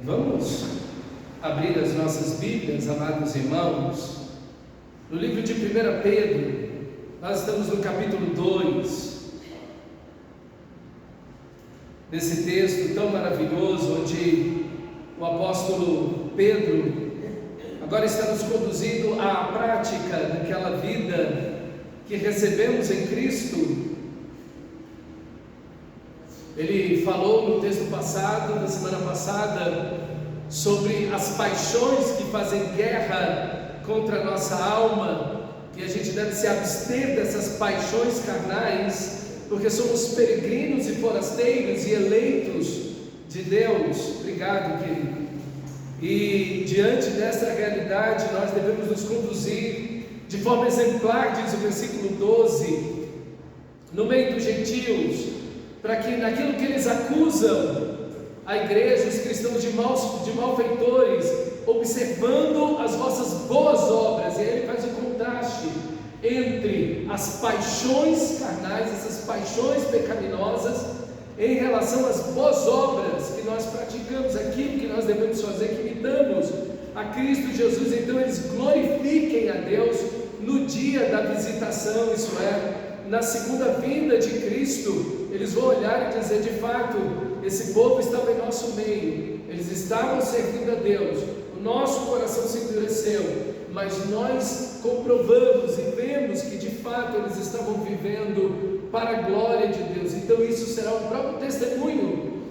Vamos abrir as nossas Bíblias, amados irmãos, no livro de 1 Pedro. Nós estamos no capítulo 2, nesse texto tão maravilhoso, onde o apóstolo Pedro agora está nos conduzindo à prática daquela vida que recebemos em Cristo. Ele falou no texto passado, da semana passada, sobre as paixões que fazem guerra contra a nossa alma, que a gente deve se abster dessas paixões carnais, porque somos peregrinos e forasteiros e eleitos de Deus. Obrigado, querido. E diante dessa realidade, nós devemos nos conduzir de forma exemplar, diz o versículo 12, no meio dos gentios, para que naquilo que eles acusam a igreja, os cristãos de malfeitores, observando as vossas boas obras, e aí ele faz o contraste entre as paixões carnais, essas paixões pecaminosas, em relação às boas obras que nós praticamos, aquilo que nós devemos fazer, que imitamos a Cristo Jesus. Então eles glorifiquem a Deus no dia da visitação, isso é, na segunda vinda de Cristo. Eles vão olhar e dizer: de fato, esse povo estava em nosso meio, eles estavam servindo a Deus, o nosso coração se endureceu, mas nós comprovamos e vemos que de fato eles estavam vivendo para a glória de Deus. Então isso será um próprio testemunho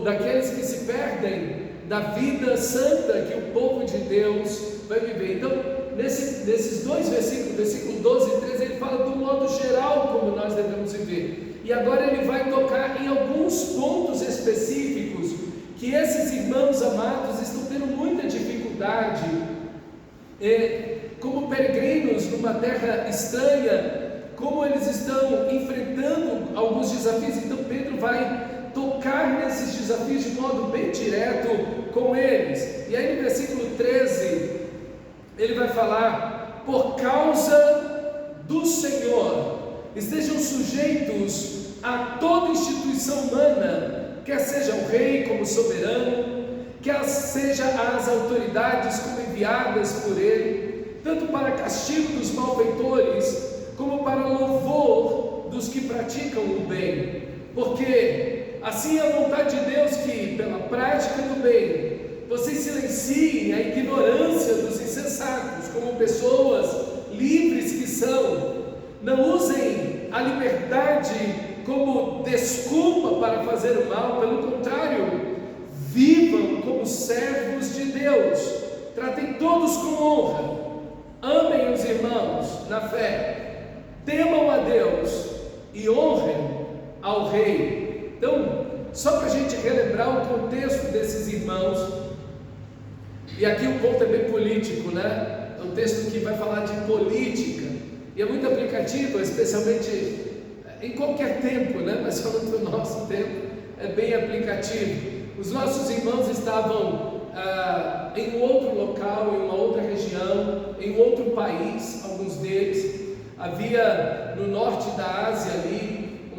daqueles que se perdem da vida santa que o povo de Deus vai viver. Então nesses dois versículos, versículo 12 e 13, ele fala do modo geral como nós devemos viver. E agora ele vai tocar em alguns pontos específicos que esses irmãos amados estão tendo muita dificuldade, como peregrinos numa terra estranha, como eles estão enfrentando alguns desafios. Então Pedro vai tocar nesses desafios de modo bem direto com eles. E aí no versículo 13, ele vai falar: por causa do Senhor, estejam sujeitos a toda instituição humana, quer seja o rei como soberano, quer seja as autoridades como enviadas por ele, tanto para castigo dos malfeitores, como para louvor dos que praticam o bem. Porque assim é a vontade de Deus, que pela prática do bem vocês silenciem a ignorância dos insensatos, como pessoas livres que são. Não usem a liberdade como desculpa para fazer o mal, pelo contrário, vivam como servos de Deus, tratem todos com honra, amem os irmãos na fé, temam a Deus e honrem ao rei. Então, só para a gente relembrar o contexto desses irmãos, e aqui o ponto é bem político, né? É um texto que vai falar de política, e é muito aplicativo, especialmente em qualquer tempo, né? Mas falando do nosso tempo, é bem aplicativo. Os nossos irmãos estavam em um outro local, em uma outra região, em um outro país, alguns deles. Havia no norte da Ásia ali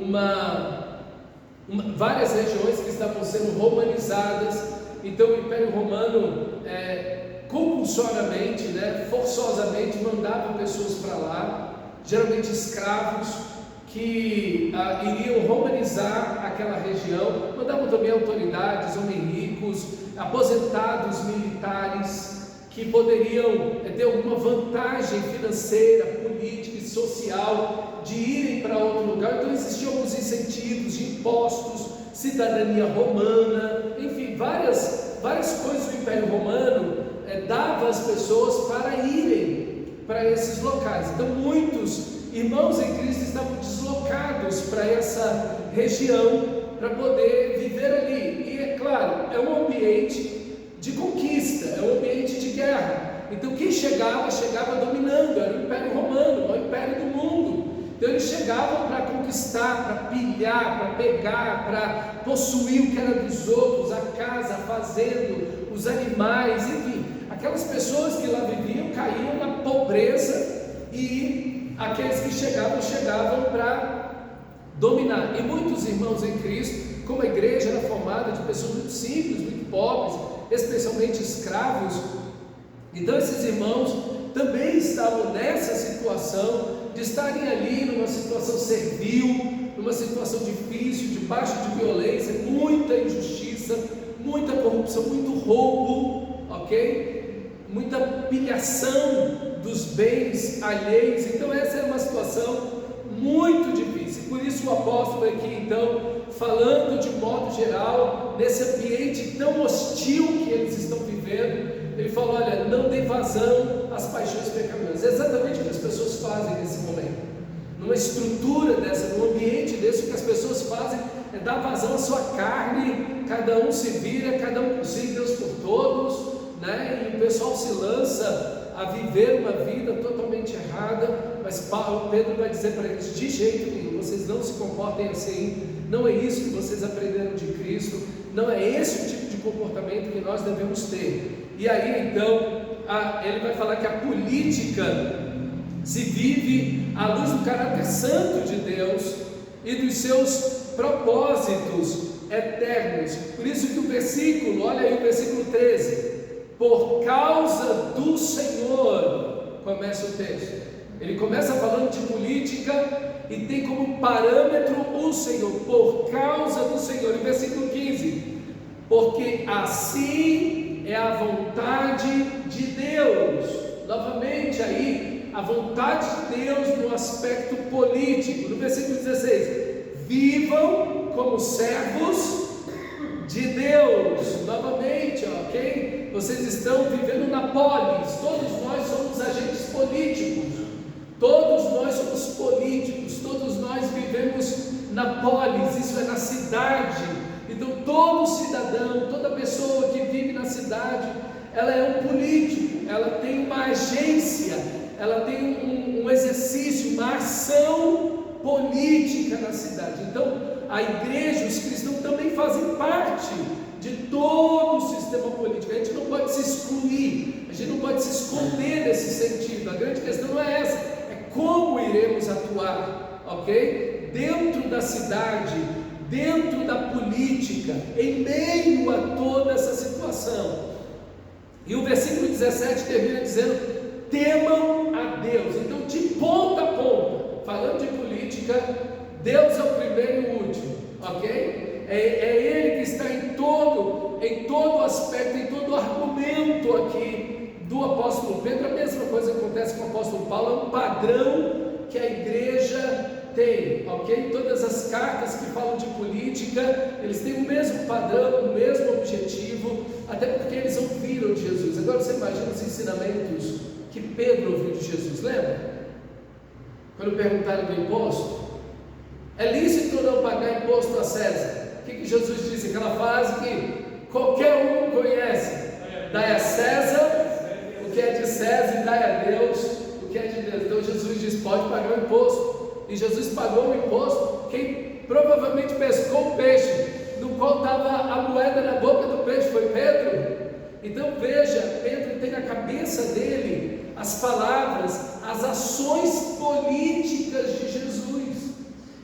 várias regiões que estavam sendo romanizadas. Então o Império Romano compulsoriamente, né, forçosamente mandava pessoas para lá, geralmente escravos, que iriam romanizar aquela região. Mandavam também autoridades, homens ricos, aposentados militares, que poderiam ter alguma vantagem financeira, política e social de irem para outro lugar. Então existiam alguns incentivos de impostos, cidadania romana, enfim, várias coisas do Império Romano dava às pessoas para irem para esses locais. Então muitos irmãos em Cristo estavam deslocados para essa região para poder viver ali. E é claro, é um ambiente de conquista, é um ambiente de guerra. Então quem chegava dominando, era o Império Romano, o Império do mundo. Então eles chegavam para conquistar, para pilhar, para pegar, para possuir o que era dos outros, a casa, a fazenda, os animais, enfim. Aquelas pessoas que lá viviam caíam na pobreza, e aqueles que chegavam para dominar. E muitos irmãos em Cristo, como a igreja era formada de pessoas muito simples, muito pobres, especialmente escravos. Então esses irmãos também estavam nessa situação de estarem ali numa situação servil, numa situação difícil, debaixo de violência, muita injustiça, muita corrupção, muito roubo, ok? Muita pilhação dos bens alheios. Então essa é uma situação muito difícil. Por isso o apóstolo aqui então, falando de modo geral, nesse ambiente tão hostil que eles estão vivendo, ele fala: olha, não dê vazão às paixões pecaminosas. É exatamente o que as pessoas fazem nesse momento. Numa estrutura dessa, num ambiente desse, o que as pessoas fazem é dar vazão à sua carne. Cada um se vira, cada um consiga Deus por todos, né? E o pessoal se lança a viver uma vida totalmente errada. Mas Pedro vai dizer para eles: de jeito nenhum, vocês não se comportem assim. Não é isso que vocês aprenderam de Cristo. Não é esse o tipo de comportamento que nós devemos ter. E aí então ele vai falar que a política se vive à luz do caráter santo de Deus e dos seus propósitos eternos. Por isso que o versículo, olha aí o versículo 13: por causa do Senhor, começa o texto. Ele começa falando de política e tem como parâmetro o Senhor, por causa do Senhor. E versículo 15: porque assim é a vontade de Deus. Novamente aí, a vontade de Deus no aspecto político. No versículo 16: vivam como servos de Deus. Novamente, ok? Vocês estão vivendo na polis. Todos nós somos agentes políticos. Todos nós somos políticos. Todos nós vivemos na polis. Isso é na cidade. Então todo cidadão, toda pessoa que vive na cidade, ela é um político. Ela tem uma agência. Ela tem um exercício, uma ação política na cidade. Então a igreja, os cristãos também fazem parte de todo o sistema político. A gente não pode se excluir, a gente não pode se esconder nesse sentido. A grande questão não é essa, é como iremos atuar, ok? Dentro da cidade, dentro da política, em meio a toda essa situação. E o versículo 17 termina dizendo: temam a Deus. Então, de ponta a ponta, falando de política, Deus é o primeiro e o último, ok? É Ele que está em todo aspecto, em todo argumento aqui do apóstolo Pedro. A mesma coisa que acontece com o apóstolo Paulo, é um padrão que a igreja tem, ok? Todas as cartas que falam de política, eles têm o mesmo padrão, o mesmo objetivo, até porque eles ouviram de Jesus. Agora você imagina os ensinamentos que Pedro ouviu de Jesus, lembra? Quando perguntaram do imposto: é lícito ou não pagar imposto a César? O que Jesus disse? Aquela frase que qualquer um conhece: dai a César o que é de César e dai a Deus o que é de Deus. Então Jesus diz: pode pagar o imposto. E Jesus pagou o imposto. Quem provavelmente pescou o peixe no qual estava a moeda na boca do peixe foi Pedro. Então veja, Pedro tem na cabeça dele as palavras, as ações políticas de Jesus.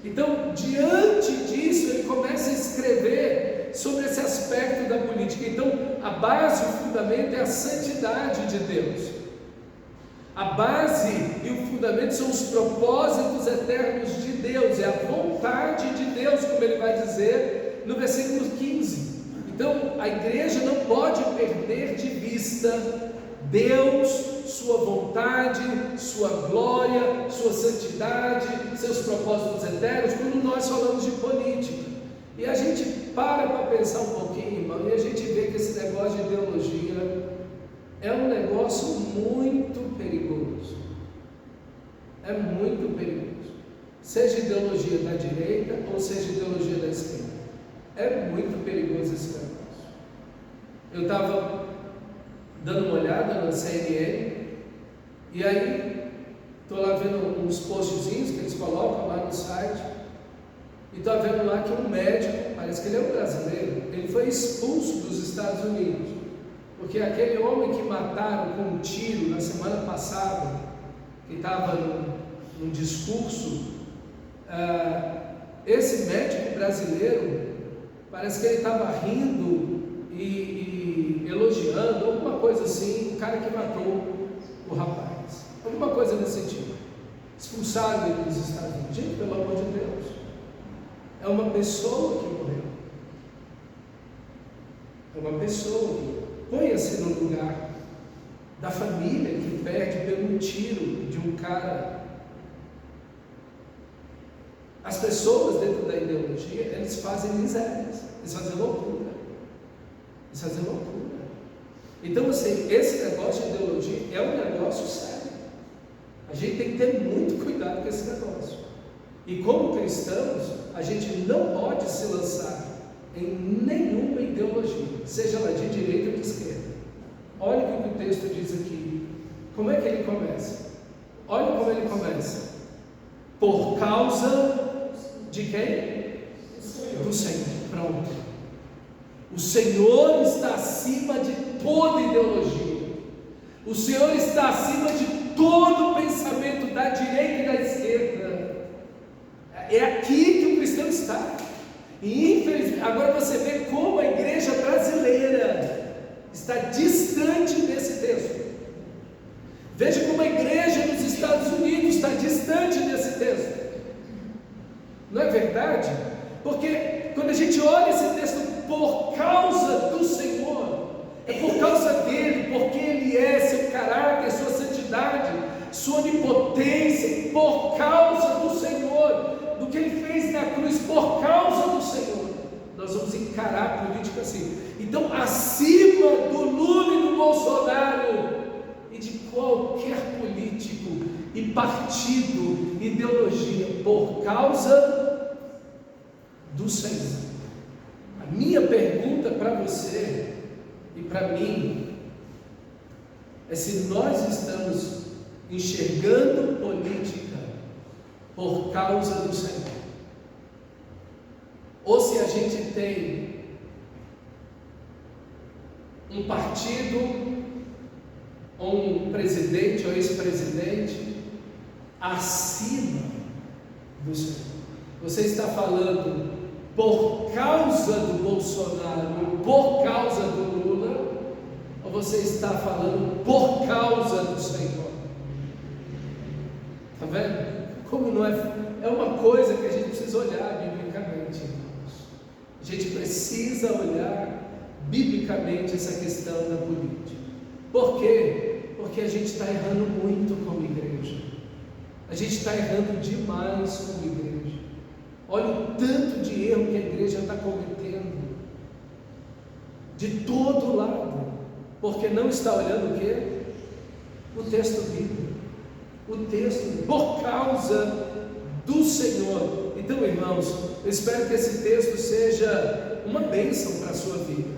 Então, diante disso, ele começa a escrever sobre esse aspecto da política. Então, a base, o fundamento é a santidade de Deus. A base e o fundamento são os propósitos eternos de Deus, é a vontade de Deus, como ele vai dizer no versículo 15. Então, a igreja não pode perder de vista Deus, sua vontade, sua glória, sua santidade, seus propósitos eternos, quando nós falamos de política. E a gente para pensar um pouquinho, irmão, e a gente vê que esse negócio de ideologia é um negócio muito perigoso. É muito perigoso. Seja ideologia da direita ou seja ideologia da esquerda. É muito perigoso esse negócio. Eu estava dando uma olhada na CNN, e aí estou lá vendo uns postzinhos que eles colocam lá no site, e estou vendo lá que um médico, parece que ele é um brasileiro, ele foi expulso dos Estados Unidos, porque aquele homem que mataram com um tiro na semana passada, que estava num discurso, esse médico brasileiro, parece que ele estava rindo e assim, o cara que matou o rapaz. Alguma coisa nesse sentido. Expulsaram ele dos Estados Unidos. Gente, pelo amor de Deus, é uma pessoa que morreu. É uma pessoa que põe-se no lugar da família que perde pelo tiro de um cara. As pessoas dentro da ideologia, eles fazem misérias, eles fazem loucura. Eles fazem loucura. Então, assim, esse negócio de ideologia é um negócio sério. A gente tem que ter muito cuidado com esse negócio. E como cristãos, a gente não pode se lançar em nenhuma ideologia, seja ela de direita ou de esquerda. Olha o que o texto diz aqui. Como é que ele começa? Olha como ele começa. Por causa de quem? Do Senhor. Pronto. O Senhor está acima de toda ideologia. O Senhor está acima de todo pensamento da direita e da esquerda. É aqui que o cristão está. E infelizmente, agora você vê como a igreja brasileira está distante desse texto. Veja como a igreja nos Estados Unidos está distante desse texto. Não é verdade? Porque quando a gente olha esse texto, por causa do Senhor, é por causa dele, porque ele é, seu caráter, sua santidade, sua onipotência, por causa do Senhor, do que ele fez na cruz, por causa do Senhor. Nós vamos encarar a política assim. Então, acima do Lula e do Bolsonaro e de qualquer político e partido, ideologia, por causa do Senhor. A minha pergunta para você e para mim é se nós estamos enxergando política por causa do Senhor, ou se a gente tem um partido, ou um presidente ou ex-presidente acima do Senhor. Você está falando por causa do Bolsonaro, por causa do Lula, ou você está falando por causa do Senhor? Está vendo? Como não é? É uma coisa que a gente precisa olhar biblicamente, irmãos. A gente precisa olhar biblicamente essa questão da política. Por quê? Porque a gente está errando muito como igreja. A gente está errando demais como igreja. Olha o tanto de erro que a igreja está cometendo, de todo lado, porque não está olhando o quê? O texto bíblico, o texto, por causa do Senhor. Então, irmãos, eu espero que esse texto seja uma bênção para a sua vida,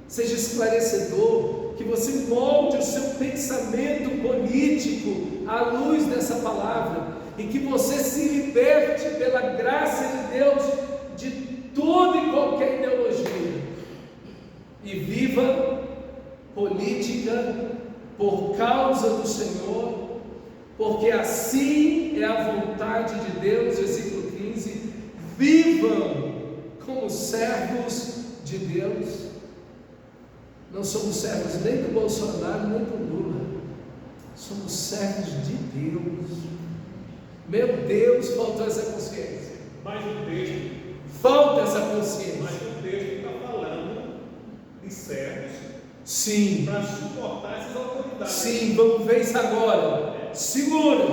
seja esclarecedor, que você molde o seu pensamento político à luz dessa palavra, e que você se liberte pela graça de Deus de toda e qualquer ideologia e viva política por causa do Senhor, porque assim é a vontade de Deus. Versículo 15: vivam como servos de Deus. Não somos servos nem do Bolsonaro nem do Lula, somos servos de Deus. Meu Deus, faltou essa consciência. Mas o texto, falta essa consciência. Mas o texto está falando de servos. Sim. Para suportar essas autoridades. Sim, vamos ver isso agora. Segura.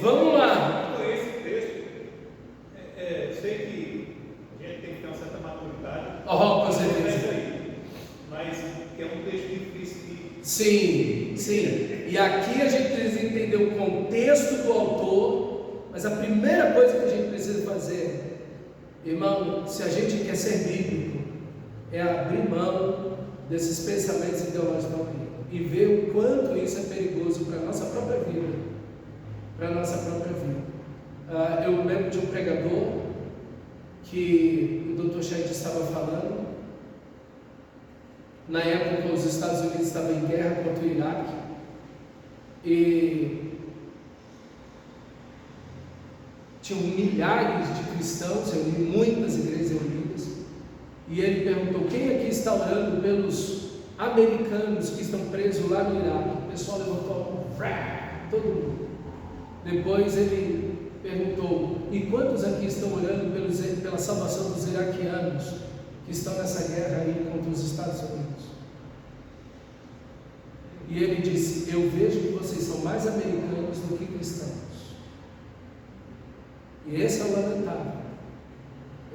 Vamos lá. Esse texto, sei que a gente tem que ter uma certa maturidade. Com certeza. Mas é um texto difícil de... Sim, sim. E aqui a gente precisa entender o contexto do autor. Mas a primeira coisa que a gente precisa fazer, irmão, se a gente quer ser bíblico, é abrir mão desses pensamentos ideológicos e ver o quanto isso é perigoso para a nossa própria vida. Para a nossa própria vida. Eu lembro de um pregador que o Dr. Ched estava falando. Na época os Estados Unidos estavam em guerra contra o Iraque, e tinham milhares de cristãos, muitas igrejas reunidas, e ele perguntou: quem aqui está orando pelos americanos que estão presos lá no Iraque. O pessoal levantou a mão, todo mundo. Depois ele perguntou: e quantos aqui estão orando pela salvação dos iraquianos que estão nessa guerra aí contra os Estados Unidos? E ele disse: eu vejo que vocês são mais americanos do que cristãos. E esse é o lamentável.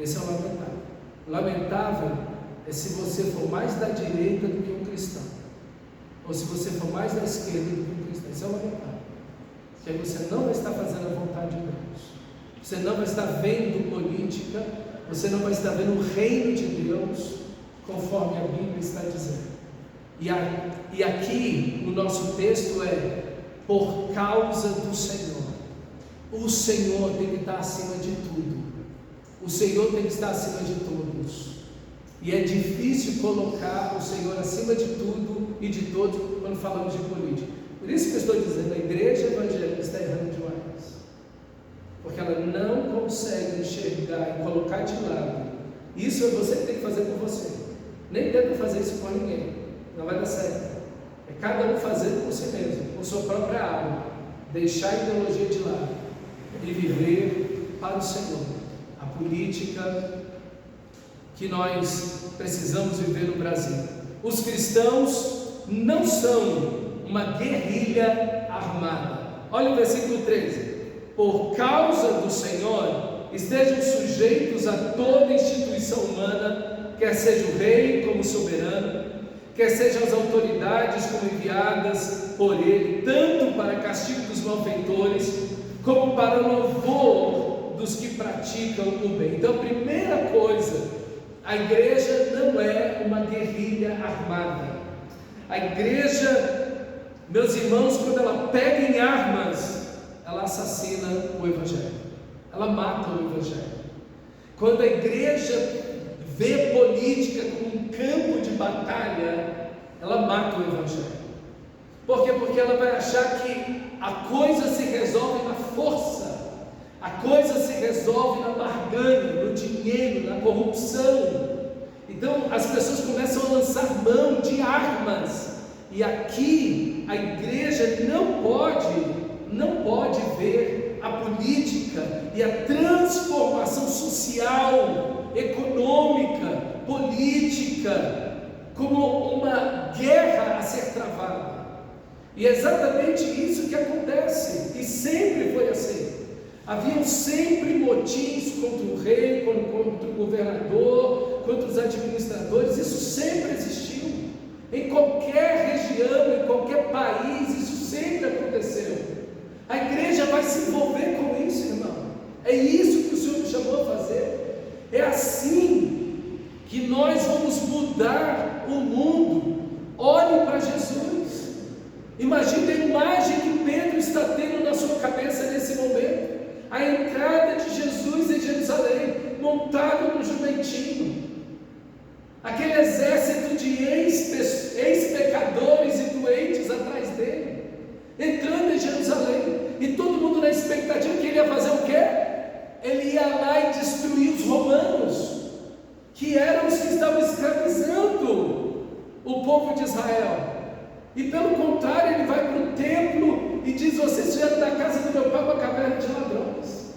Esse é o lamentável. O lamentável é se você for mais da direita do que um cristão, ou se você for mais da esquerda do que um cristão. Isso é o lamentável. Que aí você não vai estar fazendo a vontade de Deus. Você não vai estar vendo política. Você não vai estar vendo o reino de Deus conforme a Bíblia está dizendo. E aqui o nosso texto é: por causa do Senhor. O Senhor tem que estar acima de tudo. O Senhor tem que estar acima de todos. E é difícil colocar o Senhor acima de tudo e de todos quando falamos de política. Por isso que eu estou dizendo, a igreja evangélica está errando demais. Porque ela não consegue enxergar e colocar de lado. Isso é você que tem que fazer por você. Nem tenta fazer isso por ninguém. Não vai dar certo. É cada um fazer por si mesmo, por sua própria alma. Deixar a ideologia de lado e viver para o Senhor. A política que nós precisamos viver no Brasil. Os cristãos não são uma guerrilha armada. Olha o versículo 13: por causa do Senhor, estejam sujeitos a toda instituição humana, quer seja o rei como soberano, quer sejam as autoridades como enviadas por ele, tanto para castigo dos malfeitores, como para louvor dos que praticam o bem. Então, a primeira coisa, a igreja não é uma guerrilha armada. A igreja, meus irmãos, quando ela pega em armas, ela assassina o Evangelho, ela mata o Evangelho. Quando a igreja vê política como um campo de batalha, ela mata o Evangelho. Por quê? Porque ela vai achar que a coisa se resolve na força, a coisa se resolve na barganha, no dinheiro, na corrupção. Então as pessoas começam a lançar mão de armas, e aqui a igreja não pode ver a política e a transformação social, econômica, política como uma guerra a ser travada. E é exatamente isso que acontece, e sempre foi assim. Haviam sempre motins contra o rei, contra o governador, contra os administradores. Isso sempre existiu, em qualquer região, em qualquer país, isso sempre aconteceu. A igreja vai se envolver com isso, irmão. É isso que o Senhor nos chamou a fazer. É assim que nós vamos mudar o mundo. Olhe para Jesus. Imagine a imagem que Pedro está tendo na sua cabeça nesse momento. A entrada de Jesus em Jerusalém, montado no jumentinho, aquele exército de ex-pecadores e doentes atrás dele, entrando em Jerusalém, e todo mundo na expectativa que ele ia fazer o quê? Ele ia lá e destruir os romanos, que eram os que estavam escravizando o povo de Israel. E pelo contrário, ele vai para o templo e diz: vocês vieram da casa do meu pai uma caverna de ladrões.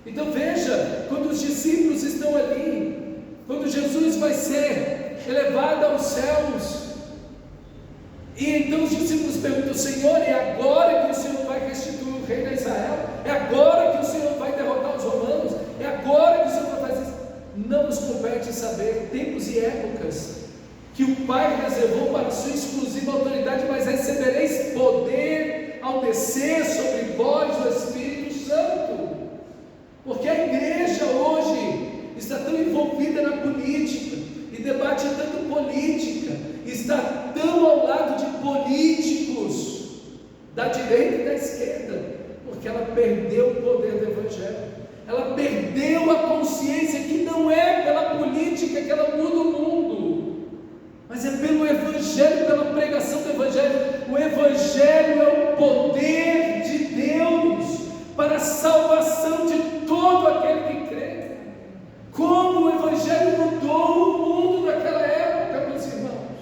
Então veja, quando os discípulos estão ali, quando Jesus vai ser elevado aos céus, e então os discípulos perguntam: Senhor, é agora que o Senhor vai restituir o reino a Israel? É agora que o Senhor vai derrotar os romanos? É agora que o Senhor vai fazer isso? Não nos compete saber tempos e épocas que o Pai reservou para sua exclusiva autoridade, mas recebereis poder ao descer sobre vós o Espírito Santo. Porque a igreja hoje está tão envolvida na política, e debate tanto política, está tão ao lado de políticos da direita e da esquerda, porque ela perdeu o poder do Evangelho. Ela perdeu a consciência que não é pela política que ela muda o mundo, mas é pelo Evangelho, pela pregação do Evangelho. O Evangelho é o poder de Deus para a salvação de todo aquele que crê. Como o Evangelho mudou o mundo naquela época, meus irmãos.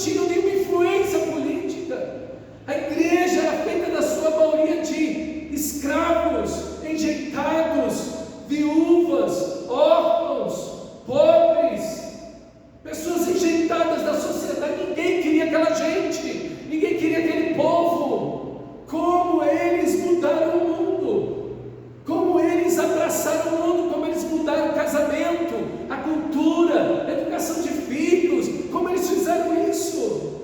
tinham nenhuma influência política. A igreja era feita da sua maioria de escravos, enjeitados, viúvas, órfãos, pobres, pessoas enjeitadas da sociedade. Ninguém queria aquela gente, ninguém queria aquele povo. Como eles mudaram o mundo, como eles abraçaram o mundo, como eles mudaram o casamento, a cultura, a educação de filhos, como eles fizeram isso?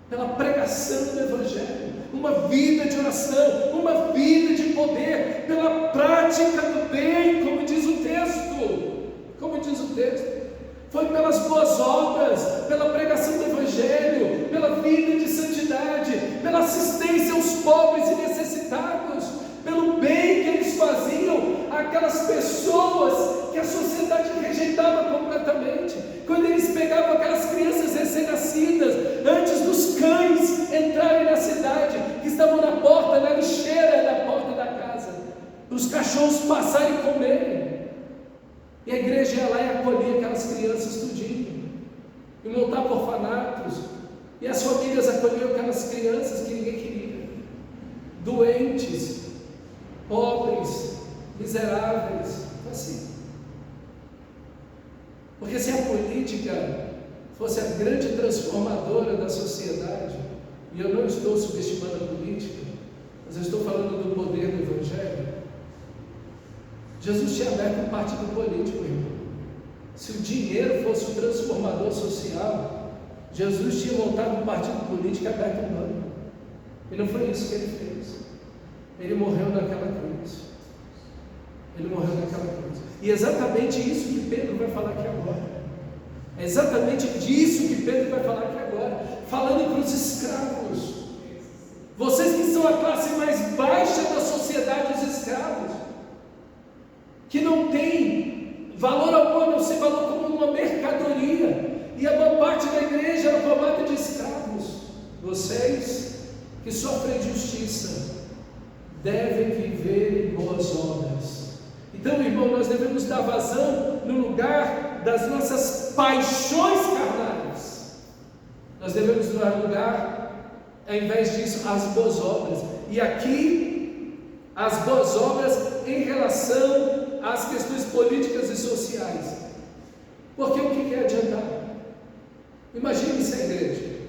Pela pregação do Evangelho, uma vida de oração, uma vida de poder, pela prática do bem, como diz o texto, foi pelas boas obras, pela pregação do Evangelho, pela vida de santidade, pela assistência aos pobres e necessitados, pelo bem que eles faziam àquelas pessoas que a sociedade rejeitava completamente. Quando eles pegavam aquelas crianças recém-nascidas, antes dos cães entrarem na cidade, que estavam na porta, na lixeira da porta da casa, os cachorros passarem e comerem, e a igreja ia lá e acolhia aquelas crianças tudinho, e montava orfanatos, e as famílias acolhiam aquelas crianças que ninguém queria, doentes, pobres, miseráveis, assim. Porque se a política fosse a grande transformadora da sociedade, e eu não estou subestimando a política, mas eu estou falando do poder do Evangelho, Jesus tinha aberto um partido político, irmão. Se o dinheiro fosse o transformador social, Jesus tinha montado um partido político e aberto um banco. E não foi isso que ele fez. Ele morreu naquela cruz. E é exatamente isso que Pedro vai falar aqui agora. É exatamente disso que Pedro vai falar aqui agora. Falando para os escravos. Vocês que são a classe mais baixa da sociedade, os escravos, que não tem valor algum, a não ser valor como uma mercadoria, e a maior parte da igreja era formada de escravos. Vocês que sofrem justiça devem viver em boas obras. Então, irmão, nós devemos dar vazão no lugar das nossas paixões carnais. Nós devemos dar lugar, ao invés disso, às boas obras. E aqui, as boas obras em relação às questões políticas e sociais. Porque o que quer adiantar? Imagine se a igreja,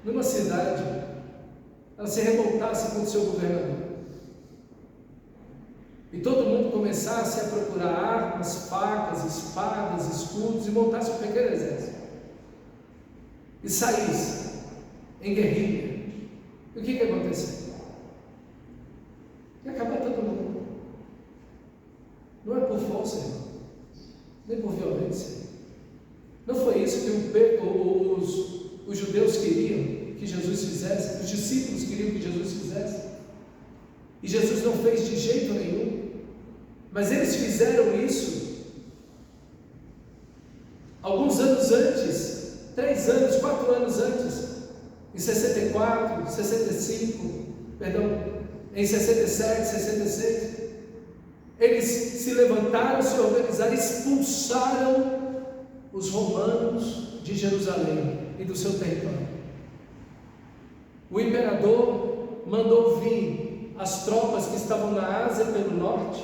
numa cidade, ela se revoltasse contra o seu governador, e todo mundo começasse a procurar armas, facas, espadas, escudos, e montasse um pequeno exército, e saísse em guerrilha. E o que ia acontecer? Ia acabar todo mundo. Não é por força, irmão, nem por violência. Não foi isso que os judeus queriam que Jesus fizesse, os discípulos queriam que Jesus fizesse, e Jesus não fez de jeito nenhum. Mas eles fizeram isso alguns anos antes, 3 anos, 4 anos antes, em 64, 65, em 67, 66. Eles se levantaram, se organizaram, expulsaram os romanos de Jerusalém e do seu território. O imperador mandou vir as tropas que estavam na Ásia pelo norte,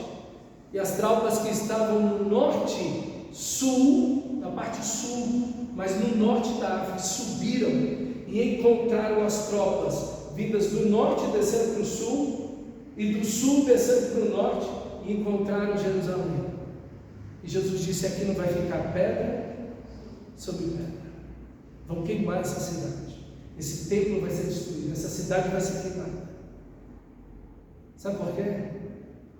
e as tropas que estavam no norte, sul, na parte sul, mas no norte da África, subiram e encontraram as tropas vindas do norte descendo para o sul, e do sul descendo para o norte, e encontraram Jerusalém. E Jesus disse: aqui não vai ficar pedra sobre pedra, vão queimar essa cidade, esse templo vai ser destruído, essa cidade vai ser queimada. Sabe por quê?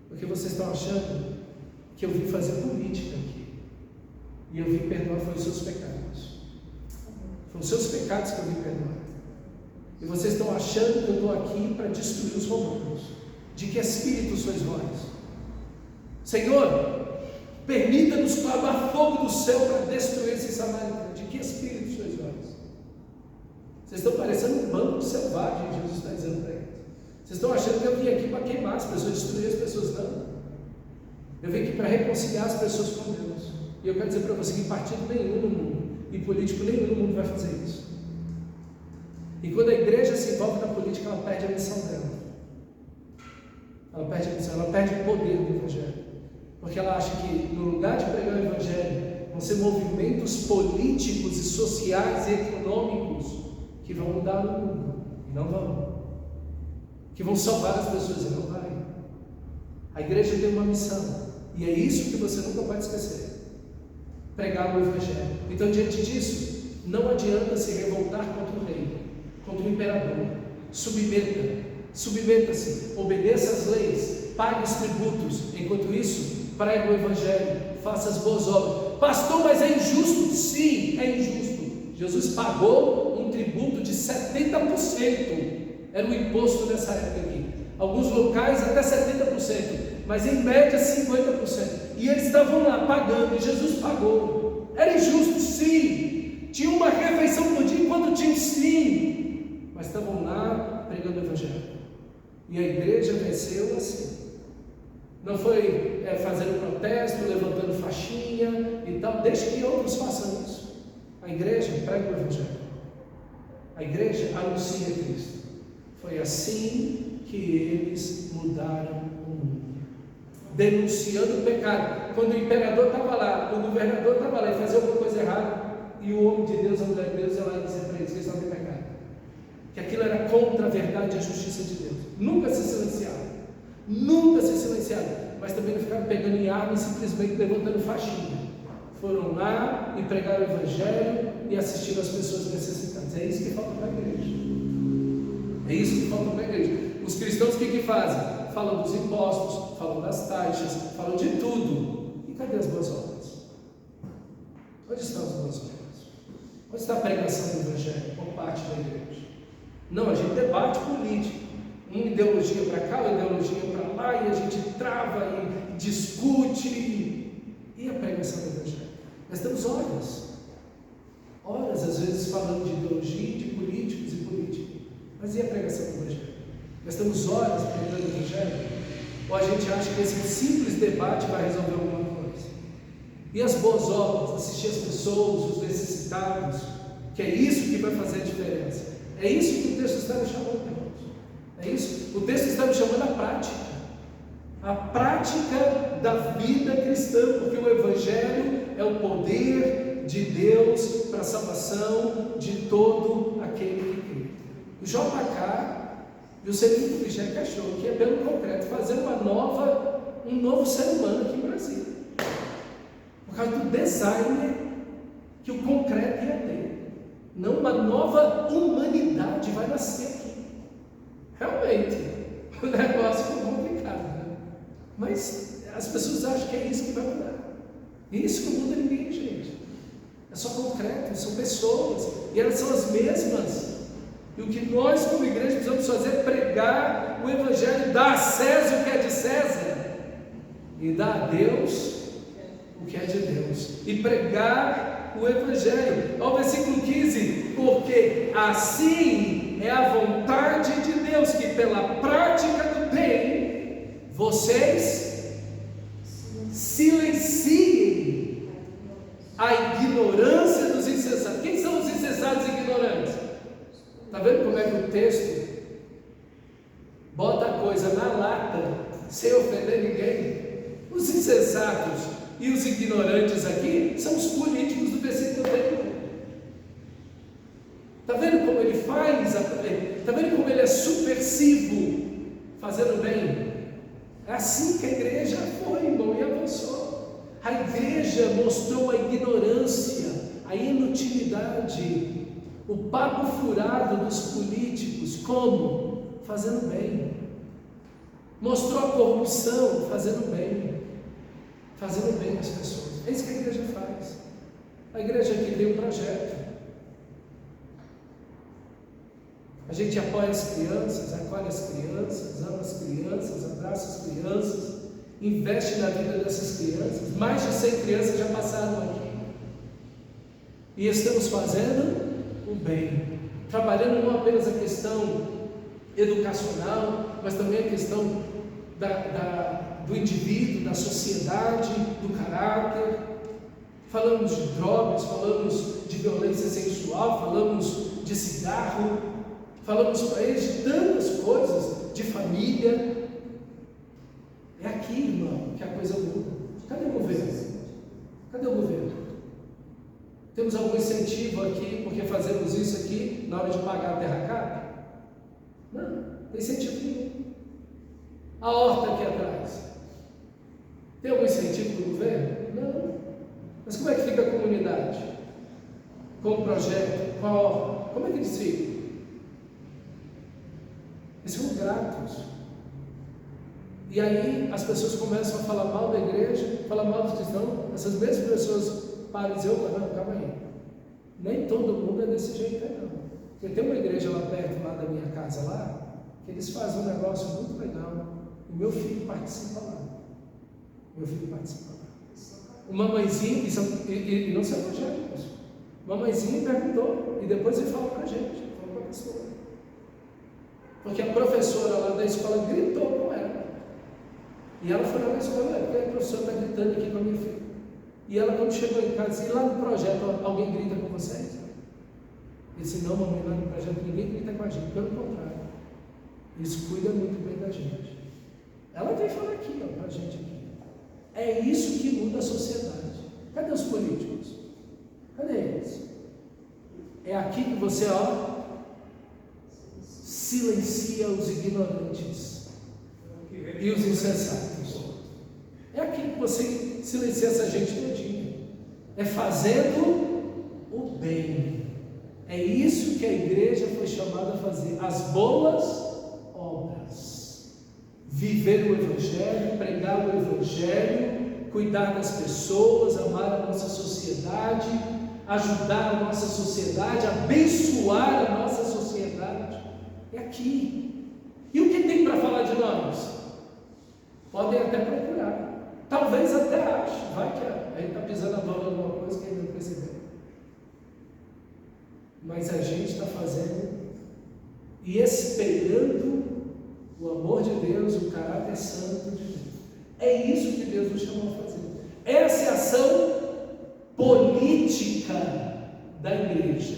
Porque vocês estão achando que eu vim fazer política aqui, e eu vim perdoar foi os seus pecados. Foram os seus pecados que eu vim perdoar. E vocês estão achando que eu estou aqui para destruir os romanos. De que espírito sois vós? Senhor, permita-nos clamar fogo do céu para destruir esse samaritano. De que espírito sois vós? Vocês estão parecendo um bando selvagem, Jesus está dizendo para eles. Vocês estão achando que eu vim aqui para queimar as pessoas, destruir as pessoas? Não. Eu vim aqui para reconciliar as pessoas com Deus. E eu quero dizer para você que partido nenhum no mundo, e político nenhum no mundo vai fazer isso. E quando a igreja se envolve na política, ela perde a missão dela. Ela perde a missão, ela perde o poder do Evangelho. Porque ela acha que no lugar de pregar o Evangelho, vão ser movimentos políticos e sociais e econômicos que vão mudar o mundo. E não vão. Que vão salvar as pessoas, e não vai. A igreja tem uma missão. E é isso que você nunca pode esquecer. Pregar o Evangelho. Então, diante disso, não adianta se revoltar contra o rei, contra o imperador. Submeta-se, obedeça às leis, pague os tributos. Enquanto isso, pregue o Evangelho, faça as boas obras. Pastor, mas é injusto? Sim, é injusto. Jesus pagou um tributo de 70%. Era o imposto nessa época aqui. Alguns locais até 70%. Mas em média 50%. E eles estavam lá pagando, e Jesus pagou. Era injusto? Sim. Tinha uma refeição por dia enquanto tinha? Sim. Mas estavam lá pregando o Evangelho. E a igreja venceu assim. Não foi fazendo protesto, levantando faixinha e tal. Deixe que outros façam isso. A igreja prega o Evangelho. A igreja anuncia Cristo. Foi assim que eles mudaram o mundo. Denunciando o pecado. Quando o imperador estava lá, o governador estava lá e fazia alguma coisa errada, e o homem de Deus, a mulher de Deus, ia lá dizer para eles que eles estavam em pecado. Que aquilo era contra a verdade e a justiça de Deus. Nunca se silenciaram. Nunca se silenciaram. Mas também não ficaram pegando em armas e simplesmente levantando faixinha. Foram lá e pregaram o Evangelho e assistiram as pessoas necessitadas. É isso que falta para a igreja. É isso que falta para a igreja. Os cristãos o que fazem? Falam dos impostos, falam das taxas, falam de tudo. E cadê as boas obras? Onde estão as boas obras? Onde está a pregação do Evangelho por parte da igreja? Não, a gente debate política. Uma ideologia para cá, uma ideologia para lá, e a gente trava e discute. E a pregação do Evangelho? Nós temos horas às vezes falando de ideologia, de políticos e política. Mas e a pregação do Evangelho? Nós temos horas pregando o Evangelho? Ou a gente acha que esse simples debate vai resolver alguma coisa? E as boas obras, assistir as pessoas, os necessitados, que é isso que vai fazer a diferença. É isso que o texto está nos chamando, irmãos. É isso. O texto está nos chamando à prática. A prática da vida cristã, porque o Evangelho é o poder de Deus para a salvação de todo aquele que crê. O JK e o Celito Bichek achou que é pelo concreto fazer um novo ser humano aqui em Brasília. Por causa do design que o concreto ia ter. Não, uma nova humanidade vai nascer aqui. Realmente, o negócio foi complicado, né? Mas as pessoas acham que é isso que vai mudar. Isso que muda ninguém, gente. É só concreto, são pessoas. E elas são as mesmas. E o que nós, como igreja, precisamos fazer é pregar o Evangelho, dar a César o que é de César, e dar a Deus o que é de Deus, e pregar o Evangelho. Olha o versículo 15: porque assim é a vontade de Deus, que pela prática do bem, vocês silenciem a ignorância dos insensatos. Quem são os insensatos e ignorantes? Está vendo como é que o texto bota a coisa na lata, sem ofender ninguém? Os insensatos e os ignorantes aqui são os políticos do versículo anterior. Está vendo como ele faz? Está vendo como ele é subversivo, fazendo bem? É assim que a igreja foi, irmão, e avançou. A igreja mostrou a ignorância, a inutilidade, o papo furado dos políticos. Como? Fazendo bem. Mostrou a corrupção, fazendo bem. Fazendo bem às pessoas. É isso que a igreja faz. A igreja aqui tem um projeto. A gente apoia as crianças, acolhe as crianças, ama as crianças, abraça as crianças, investe na vida dessas crianças. Mais de 100 crianças já passaram aqui. E estamos fazendo o bem, trabalhando não apenas a questão educacional, mas também a questão do indivíduo, da sociedade, do caráter. Falamos de drogas, falamos de violência sexual, falamos de cigarro, falamos para eles de tantas coisas, de família. É aqui, irmão, que a coisa muda. Cadê o governo? Cadê o governo? Temos algum incentivo aqui, porque fazemos isso aqui na hora de pagar a terra cara? Não, não tem incentivo nenhum. A horta aqui atrás, tem algum incentivo do governo? Não. Mas como é que fica a comunidade? Com o projeto, com a horta? Como é que eles ficam? Eles são gratos. E aí as pessoas começam a falar mal da igreja, falar mal dos cristãos. Essas mesmas pessoas param e dizem: opa, não, calma aí. Nem todo mundo é desse jeito aí, não. Porque tem uma igreja lá perto, lá da minha casa, lá, que eles fazem um negócio muito legal. E meu filho participa lá. Meu filho participa lá. Uma mãezinha, e não são evangélicos. Uma mãezinha perguntou, e depois ele falou para a gente, falou para a pessoa. Porque a professora lá da escola gritou com ela. E ela foi lá na escola: porque a professora está gritando aqui com a minha filha. E ela, quando chegou em casa, disse: lá no projeto alguém grita com vocês? Ele disse: não, mamãe, lá no projeto ninguém grita com a gente, pelo contrário, eles cuidam muito bem da gente. Ela veio falar aqui, ó, para a gente aqui. É isso que muda a sociedade. Cadê os políticos? Cadê eles? É aqui que você, ó, silencia os ignorantes e os insensatos. É aqui que você silencia essa gente todinha. É fazendo o bem. É isso que a igreja foi chamada a fazer. As boas obras. Viver o Evangelho, pregar o Evangelho, cuidar das pessoas, amar a nossa sociedade, ajudar a nossa sociedade, abençoar a nossa sociedade. É aqui. E o que tem para falar de nós? Podem até procurar. Talvez até ache. Vai que a gente está pisando a bola em alguma coisa que ainda não percebeu. Mas a gente está fazendo e espelhando o amor de Deus, o caráter santo de Deus. É isso que Deus nos chamou a fazer. Essa é a ação política da igreja.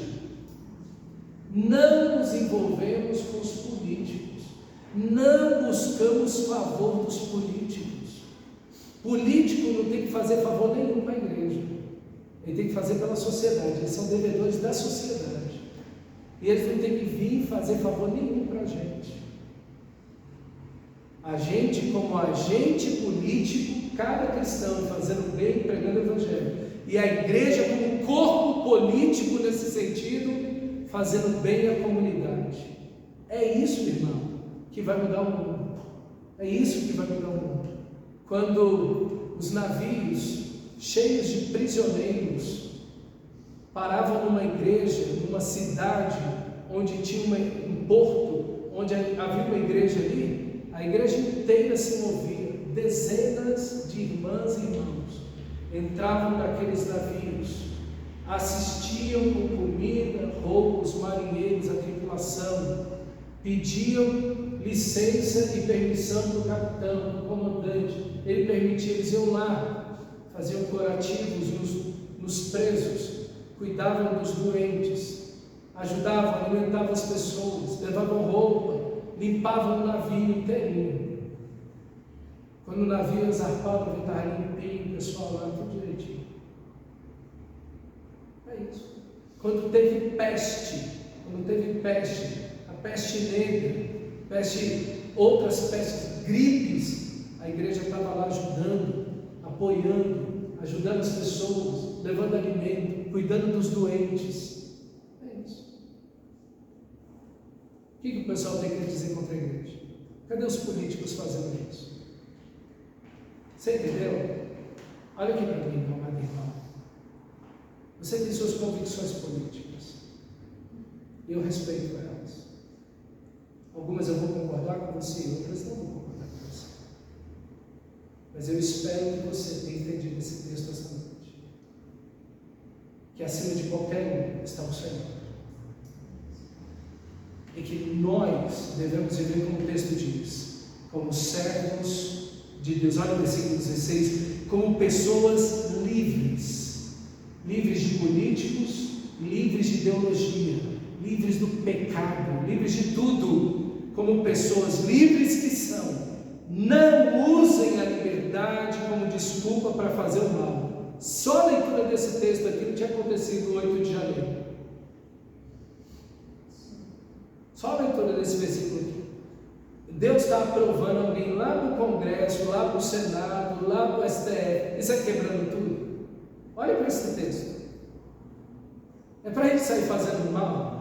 Não nos envolvemos com os políticos. Não buscamos favor dos políticos. Político não tem que fazer favor nenhum para a igreja. Ele tem que fazer pela sociedade. Eles são devedores da sociedade. E eles não têm que vir fazer favor nenhum para a gente. A gente, como agente político, cada cristão fazendo bem, pregando o Evangelho. E a igreja como corpo político nesse sentido, fazendo bem à comunidade. É isso, irmão, que vai mudar o mundo. É isso que vai mudar o mundo. Quando os navios cheios de prisioneiros paravam numa igreja, numa cidade onde tinha um porto, onde havia uma igreja ali, a igreja inteira se movia. Dezenas de irmãs e irmãos entravam naqueles navios, assistiam com comida, roupa, os marinheiros, a tripulação, pediam licença e permissão do capitão, do comandante. Ele permitia, eles iam lá, faziam curativos nos presos, cuidavam dos doentes, ajudavam, alimentavam as pessoas, levavam roupa, limpavam o navio inteirinho. Quando o navio zarpava, estava limpinho, o pessoal lá, tudo direitinho. É isso. Quando teve peste, a peste negra, outras pestes, gripes, a igreja estava lá ajudando, apoiando, ajudando as pessoas, levando alimento, cuidando dos doentes. É isso. O que o pessoal tem que dizer contra a igreja? Cadê os políticos fazendo isso? Você entendeu? Olha aqui para mim, meu amado irmão. Você tem suas convicções políticas. Eu respeito elas. Algumas eu vou concordar com você, outras não vou concordar com você. Mas eu espero que você tenha entendido esse texto esta noite. Que acima de qualquer um está o Senhor. E que nós devemos viver como o texto diz, como servos de Deus. Olha o versículo 16, como pessoas livres, livres de políticos, livres de ideologia, livres do pecado, livres de tudo, como pessoas livres que são. Não usem a liberdade como desculpa para fazer o mal. Só a leitura desse texto aqui não tinha acontecido no 8 de janeiro. Só a leitura desse versículo aqui. Deus está aprovando alguém lá no Congresso, lá para o Senado, lá para o STF. Isso é quebrando tudo. Olha para esse texto. É para a gente sair fazendo mal?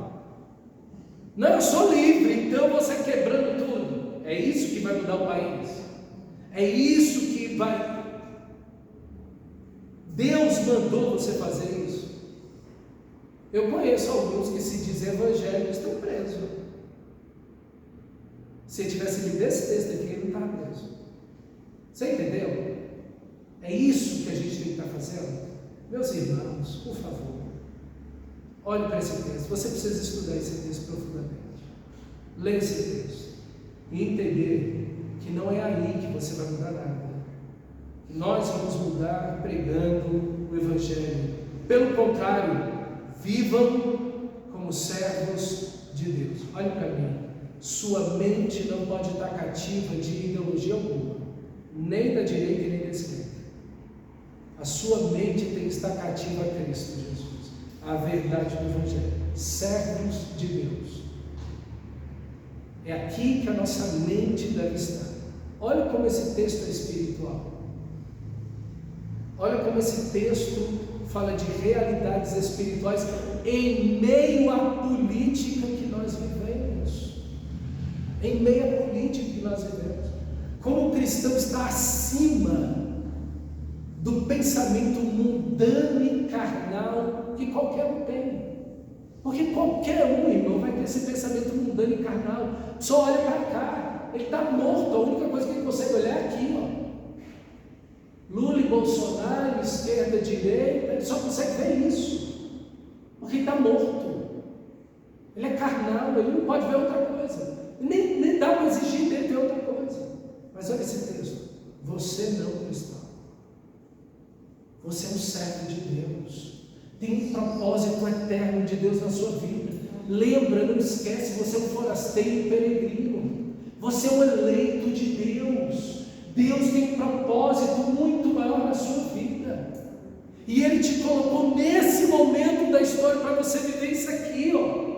Não, eu sou livre, então você quebrando tudo. É isso que vai mudar o país. É isso que vai. Deus mandou você fazer isso. Eu conheço alguns que se dizem evangélicos estão presos. Se ele tivesse lido esse texto aqui, ele não estava preso. Você entendeu? É isso que a gente tem que estar fazendo. Meus irmãos, por favor, olhe para esse texto. Você precisa estudar esse texto profundamente. Leia esse texto e entender que não é aí que você vai mudar nada. Nós vamos mudar pregando o Evangelho. Pelo contrário, vivam como servos de Deus. Olhe para mim. Sua mente não pode estar cativa de ideologia alguma, nem da direita nem da esquerda. A sua mente tem que estar cativa a Cristo Jesus, a verdade do Evangelho. Servos de Deus. É aqui que a nossa mente deve estar. Olha como esse texto é espiritual. Olha como esse texto fala de realidades espirituais em meio à política que nós vivemos. Em meio à política que nós vivemos. Como o cristão está acima do pensamento mundano e carnal que qualquer um tem. Porque qualquer um, irmão, vai ter esse pensamento mundano e carnal. Só olha para cá, ele está morto. A única coisa que ele consegue olhar é aqui, ó. Lula e Bolsonaro, esquerda, direita, ele só consegue ver isso, porque ele está morto. Ele é carnal, ele não pode ver outra coisa. Nem dá para exigir dele ver outra coisa. Mas olha esse texto. Você não é cristão. Você é um servo de Deus. Tem um propósito eterno de Deus na sua vida. Lembra, não esquece, você é um forasteiro e peregrino. Você é um eleito de Deus. Deus tem um propósito muito maior na sua vida. E Ele te colocou nesse momento da história para você viver isso aqui, ó.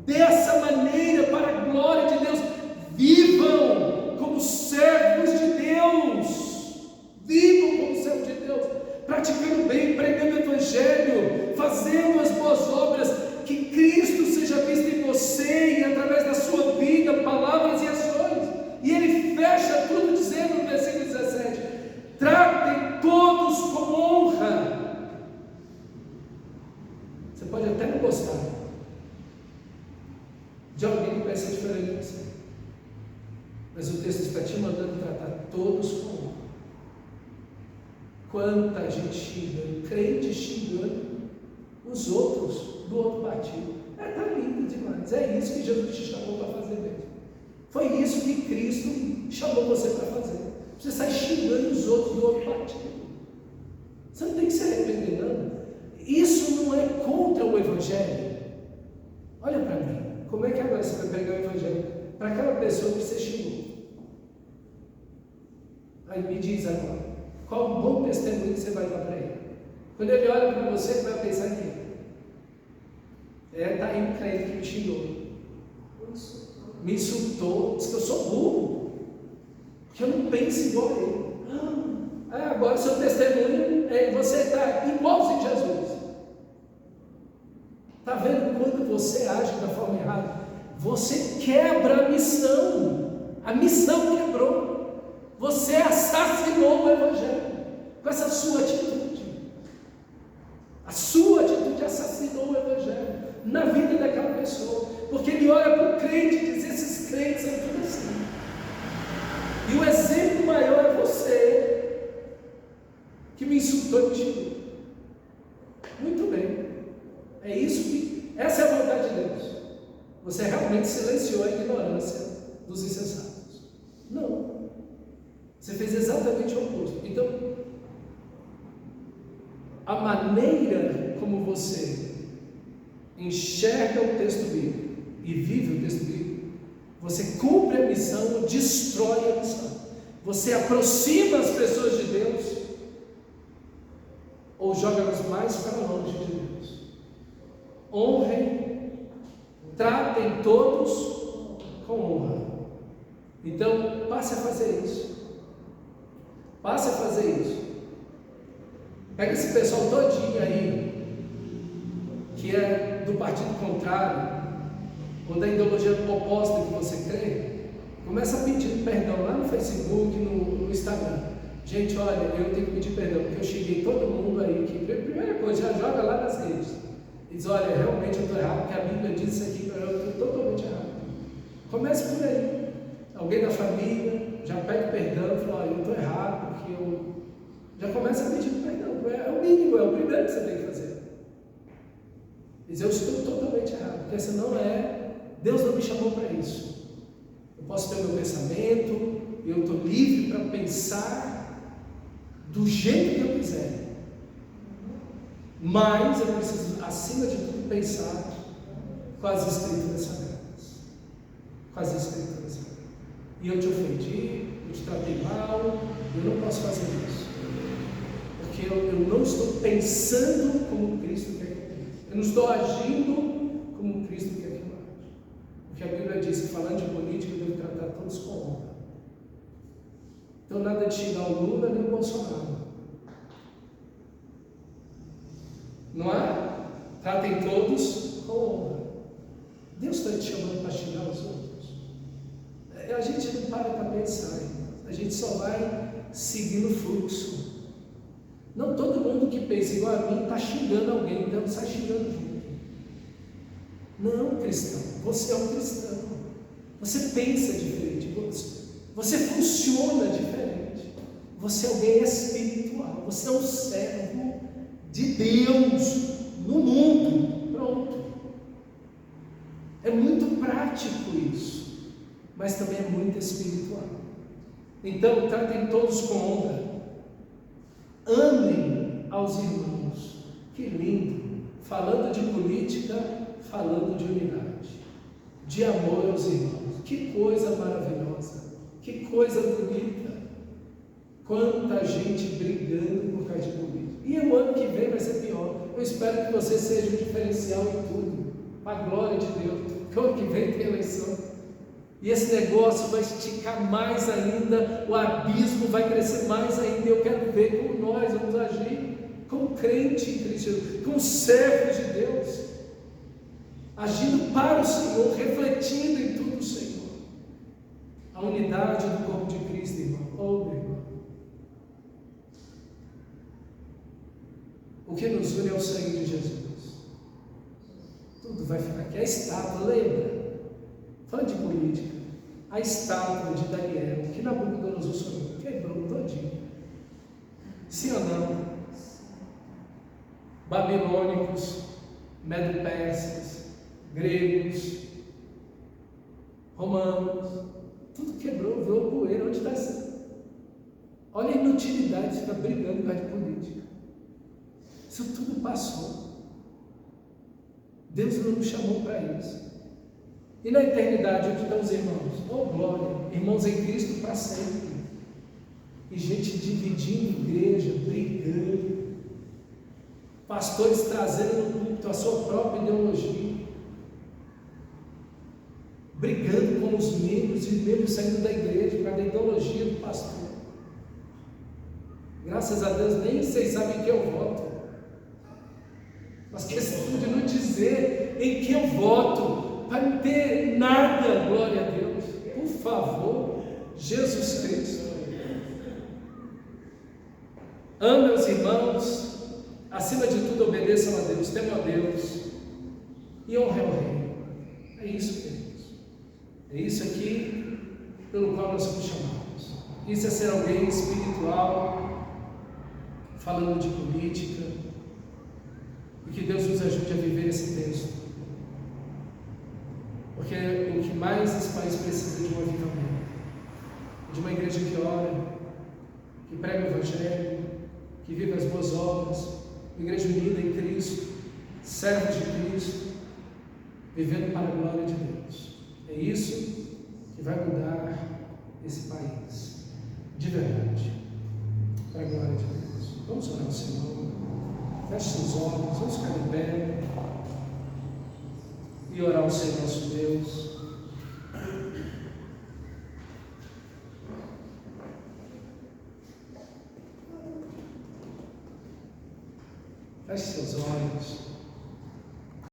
Dessa maneira, para a glória de Deus. Vivam como servos de Deus. Vivam como servos de Deus. Praticando bem, pregando o Evangelho, fazendo as boas obras, que Cristo seja visto em você e através da sua vida, palavras e ações. E ele fecha tudo dizendo no versículo 17: tratem todos com honra. Você pode até não gostar de alguém que pensa diferente de você, mas o texto está te mandando tratar todos com honra. Quanta gente xingando, crente xingando os outros do outro partido. Está lindo demais. É isso que Jesus te chamou para fazer mesmo. Foi isso que Cristo chamou você para fazer. Você sai xingando os outros do outro partido. Você não tem que se arrepender, não. Isso não é contra o Evangelho. Olha para mim. Como é que agora você vai pregar o Evangelho para aquela pessoa que você xingou? Aí me diz agora. Qual o bom testemunho que você vai dar para ele? Quando ele olha para você, ele vai pensar em quê? Está aí um crente que me xingou. Me insultou, disse que eu sou burro, que eu não penso igual a ele. Agora seu testemunho é você está igualzinho a Jesus. Está vendo? Quando você age da forma errada, você quebra a missão. A missão quebrou. Você assassinou o Evangelho com essa sua atitude. A sua atitude assassinou o Evangelho na vida daquela pessoa, porque ele olha para o crente e diz: esses crentes são tudo assim. E o exemplo maior é você, que me insultou e me xingou. Muito bem, é isso que, essa é a vontade de Deus. Você realmente silenciou a ignorância dos insensatos? Não. Você fez exatamente o oposto. Então, a maneira como você enxerga o texto bíblico e vive o texto bíblico, você cumpre a missão ou destrói a missão. Você aproxima as pessoas de Deus ou joga-las mais para longe de Deus. Honrem, tratem todos com honra. Então, passe a fazer isso. Passe a fazer isso. Pega esse pessoal todinho aí, que é do partido contrário, ou da ideologia oposta que você crê, começa a pedir perdão lá no Facebook, no Instagram. Gente, olha, eu tenho que pedir perdão, porque eu xinguei todo mundo aí, que primeira coisa, já joga lá nas redes. E diz, olha, realmente eu estou errado, porque a Bíblia diz isso aqui, eu estou totalmente errado. Comece por aí. Alguém da família já pede perdão, fala, olha, eu estou errado, porque eu... Já começa a pedir perdão, é o mínimo, é o primeiro que você tem que fazer. Diz, eu estou totalmente errado, porque essa não é... Deus não me chamou para isso. Eu posso ter o meu pensamento, eu estou livre para pensar do jeito que eu quiser. Mas eu preciso, acima de tudo, pensar com as escrituras sagradas. Com as escrituras sagradas. E eu te ofendi, eu te tratei mal, eu não posso fazer isso. Porque eu não estou pensando como Cristo quer que eu pense. Eu não estou agindo como Cristo quer que eu age. Porque a Bíblia diz que, falando de política, eu devo tratar todos com honra. Então, nada de xingar o Lula nem o Bolsonaro. Não é? Tratem todos com honra. Deus está te chamando para xingar os outros. A gente não para pensar, a gente só vai seguindo o fluxo. Não todo mundo que pensa igual a mim está xingando alguém, então sai xingando junto. Não, cristão, você é um cristão. Você pensa diferente, você funciona diferente. Você é alguém espiritual, você é um servo de Deus no mundo. Pronto. É muito prático isso, mas também é muito espiritual. Então, tratem todos com honra. Amem aos irmãos. Que lindo! Falando de política, falando de unidade, de amor aos irmãos. Que coisa maravilhosa! Que coisa bonita! Quanta gente brigando por causa de política. E o ano que vem vai ser pior. Eu espero que você seja um diferencial em tudo, para a glória de Deus. Porque o ano que vem tem eleição. E esse negócio vai esticar mais ainda, o abismo vai crescer mais ainda. Eu quero ver como nós vamos agir, como crente em Cristo, como servos de Deus, agindo para o Senhor, refletindo em tudo o Senhor. A unidade do corpo de Cristo, irmão. Oh, meu irmão. O que nos une é o sangue de Jesus. Tudo vai ficar aqui. A estátua, lembra? Falando de política, a estátua de Daniel, que Nabucodonosor sonhou, quebrou todinho. Sim ou não? Babilônicos, medo-persas, gregos, romanos, tudo quebrou, virou poeira. Onde está isso? Olha a inutilidade de ficar brigando por causa de política. Isso tudo passou. Deus não nos chamou para isso. E na eternidade, onde estão os irmãos? Oh, glória! Irmãos em Cristo para sempre. E gente dividindo igreja, brigando. Pastores trazendo no púlpito a sua própria ideologia. Brigando com os membros e membros saindo da igreja por causa da ideologia do pastor. Graças a Deus, nem vocês sabem em que eu voto. Mas questão de não dizer em que eu voto, para não ter nada, glória a Deus. Por favor, Jesus Cristo. Ame os irmãos, acima de tudo obedeçam a Deus, temam a Deus e honrem ao Rei. É isso, queridos. É isso aqui pelo qual nós somos chamados. Isso é ser alguém espiritual, falando de política. E que Deus nos ajude a viver esse texto. Porque o que mais esse país precisa é de um avivamento. De uma igreja que ora, que prega o Evangelho, que vive as boas obras, uma igreja unida em Cristo, servos de Cristo, vivendo para a glória de Deus. É isso que vai mudar esse país, de verdade, para a glória de Deus. Vamos orar ao Senhor, feche seus olhos, vamos ficar de pé e orar ao Senhor nosso Deus. Feche seus olhos.